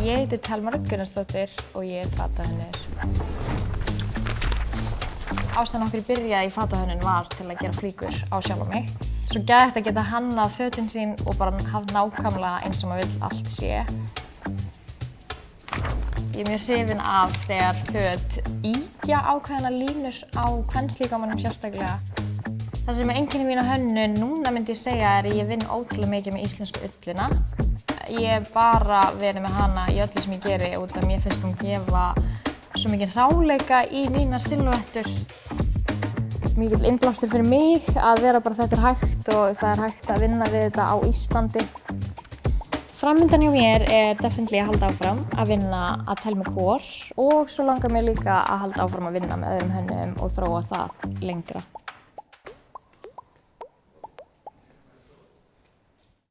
Ég heiti Thelma Rut Gunnarsdóttir og ég fatahönnuður. Ástæðan okkur byrjaði í fatahönnun var til að gera flíkur á sjálfa mig. Svo geðvægt að geta hannað fötin sín og bara haft nákvæmlega eins og maður vill allt sé. Ég er mjög hrifin af þegar föt ýkja ákveðna línur á kvenslíkamanum sérstaklega. Það sem er einkenni mín á hönnun núna myndi ég segja er að ég vinn ótrúlega mikið með íslensku ullina. Ég hef bara verið með hana í öllu sem ég geri út af mér finnst hún gefa svo mikið hráleika í mínar silhúettur. Mikill innblástur fyrir mig að vera bara þetta er hægt og það er hægt að vinna við þetta á Íslandi. Framundan hjá mér er definitely að halda áfram að vinna að Thelmu Core og svo langar mér líka að halda áfram að vinna með öðrum hönnum og þróa það lengra.